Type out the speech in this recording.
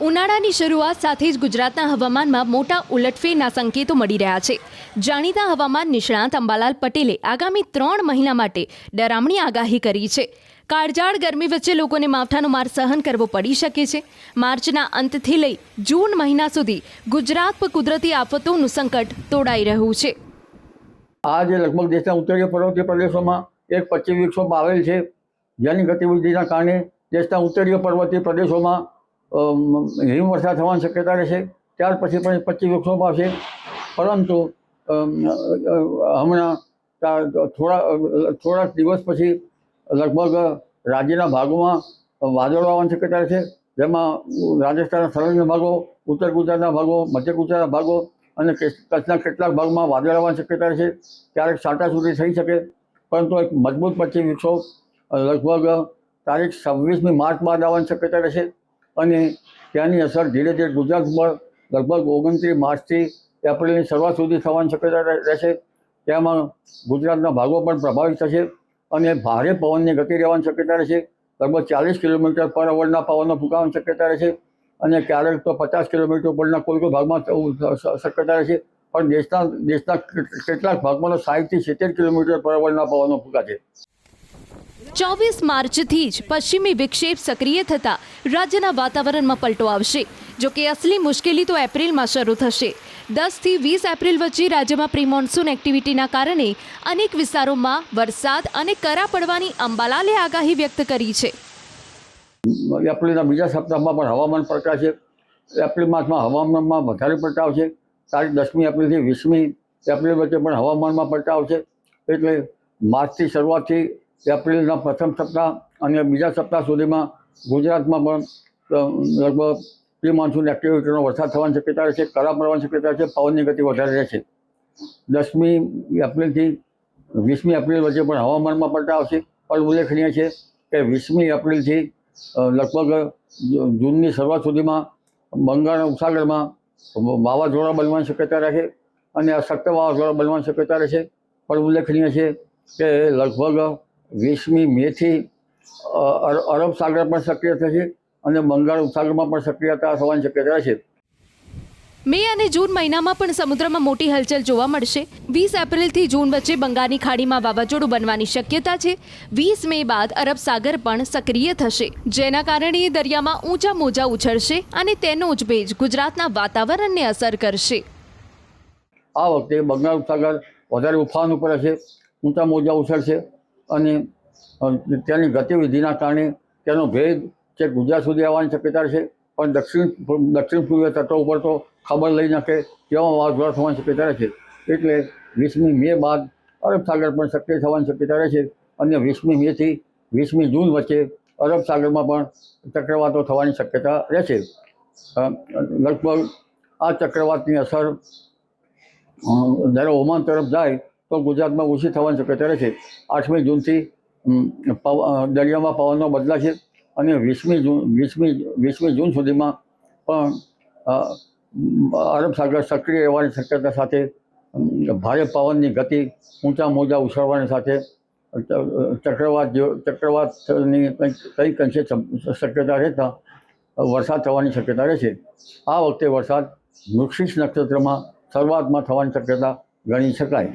ઉનાળાની શરૂઆત સાથે જ ગુજરાતના હવામાનમાં મોટા ઉલટફેરના સંકેતો મળી રહ્યા છે। જાણીતા હવામાન નિષ્ણાત અંબાલાલ પટેલે આગામી 3 મહિના માટે ડરામણી આગાહી કરી છે। કાળઝાળ ગરમી વચ્ચે લોકોને માવઠાનો માર સહન કરવો પડી શકે છે। માર્ચના અંતથી લઈ જૂન મહિના સુધી ગુજરાત પર કુદરતી આફતોનું સંકટ તોડાઈ રહ્યું છે। आज लगभग देशना उत्तरीय पर्वतीय प्रदेशों में एक पश्चिम विक्षोभ आवेल है, जेनी गतिविधिना कारणे देशना उत्तरीय पर्वतीय प्रदेशों में हिमवर्षा थवानी शक्यता रहेशे। त्यार पछी पण पश्चिम विक्षोभ आवशे, परंतु हमणां थोड़ा दिवस पछी लगभग राज्यना भागों में वादळो आववानी शक्यता रहेशे, जेमां राजस्थानना संलग्न भागो, उत्तर गुजरातना भागो, मध्य गुजरातना भागो અને કચ્છના કેટલાક ભાગમાં વાદળ આવવાની શક્યતા છે। ક્યારેક છાંટા સુધી થઈ શકે, પરંતુ એક મજબૂત પશ્ચિમ વિક્ષોભ લગભગ તારીખ 26મી માર્ચ બાદ આવવાની શક્યતા રહેશે અને ત્યાંની અસર ધીરે ધીરે ગુજરાત પર લગભગ 29 માર્ચથી એપ્રિલની શરૂઆત સુધી થવાની શક્યતા રહેશે। તેમાં ગુજરાતના ભાગો પણ પ્રભાવિત થશે અને ભારે પવનની ગતિ રહેવાની શક્યતા રહેશે। લગભગ 40 કિલોમીટર પર અવરના પવનો ફૂંકાવાની શક્યતા રહેશે અને ક્યારેક તો 50 કિલોમીટર ઉપરના કોઈ ભાગમાં શક્યતા રહેશે, પણ દેશના કેટલાક ભાગમાં 60થી 70 કિલોમીટર પર અવરના પવનો ફૂંકાશે। 24 માર્ચથી જ પશ્ચિમી વિક્ષેપ સક્રિય થતા રાજ્યના વાતાવરણમાં પલટો આવશે। જો કે અસલી મુશ્કેલી તો એપ્રિલમાં શરૂ થશે। 10થી 20 એપ્રિલ વચ્ચે રાજ્યમાં પ્રી મોન્સૂન એક્ટિવિટીના કારણે અનેક વિસ્તારોમાં વરસાદ અને કરા પડવાની અંબાલાલે આગાહી વ્યક્ત કરી છે। એપ્રિલના બીજા સપ્તાહમાં પણ હવામાન પલટાશે। એપ્રિલ માસમાં હવામાનમાં વધારે પલટાવ છે। તારીખ 10મી એપ્રિલથી 20મી એપ્રિલ વચ્ચે પણ હવામાનમાં પલટાવ છે। એટલે માર્ચથી શરૂઆતથી એપ્રિલના પ્રથમ સપ્તાહ અને બીજા સપ્તાહ સુધીમાં ગુજરાતમાં પણ લગભગ પ્રી મોન્સૂન એક્ટિવિટીનો વરસાદ થવાની શક્યતા રહેશે, કરા પડવાની શક્યતા છે, પવનની ગતિ વધારે રહેશે। 10મી એપ્રિલથી 20મી એપ્રિલ વચ્ચે પણ હવામાનમાં પલટાવ આવશે, પણ ઉલ્લેખનીય છે કે 20મી એપ્રિલથી લગભગ જૂનની શરૂઆત સુધીમાં બંગાળના ઉપસાગરમાં વાવાઝોડા બનવાની શક્યતા રહેશે અને અશક્ત વાવાઝોડા બનવાની શક્યતા રહેશે। પણ ઉલ્લેખનીય છે કે લગભગ 20મી મેથી અરબ સાગર પણ સક્રિય થશે અને બંગાળ ઉપસાગરમાં પણ સક્રિયતા થવાની શક્યતા રહેશે। મે અને જૂન મહિનામાં પણ સમુદ્રમાં મોટી હલચલ જોવા મળશે। 20 એપ્રિલથી જૂન વચ્ચે બંગાળની ખાડીમાં વાવાઝોડું બનવાની શક્યતા છે। 20 મે બાદ અરબ સાગર પણ સક્રિય થશે, જેના કારણે દરિયામાં ઊંચા મોજા ઉછળશે અને તેનો જ ભેજ ગુજરાતના વાતાવરણને અસર કરશે। આ વખતે બંગાળ ઉપસાગર વધારે ઉફાન ઉપર હશે, ઊંચા મોજા ઉછળશે અને તેની ગતિવિધિના કારણે તેનો ભેજ છે ગુજરાત સુધી આવવાની શક્યતા રહેશે। પણ દક્ષિણ પૂર્વીય તટો ઉપર તો ખબર લઈ નાખે તેવા વાવાઝોડા થવાની શક્યતા રહેશે। એટલે 20મી મે બાદ અરબ સાગર પણ સક્રિય થવાની શક્યતા રહેશે અને 20મી મેથી 20મી જૂન વચ્ચે અરબ સાગરમાં પણ ચક્રવાતો થવાની શક્યતા રહેશે। લગભગ આ ચક્રવાતની અસર જ્યારે ઓમાન તરફ જાય તો ગુજરાતમાં ઓછી થવાની શક્યતા રહેશે। 8મી જૂનથી દરિયામાં પવનો બદલાશે અને 20મી જૂન સુધીમાં પણ અરબ સાગર સક્રિય રહેવાની શક્યતા સાથે ભારે પવનની ગતિ, ઊંચા મોજા ઉછળવાની સાથે ચક્રવાતની કંઈક અંશે શક્યતા રહેતા વરસાદ થવાની શક્યતા રહેશે। આ વખતે વરસાદ વૃશ્ચિક નક્ષત્રમાં શરૂઆતમાં થવાની શક્યતા ગણી શકાય।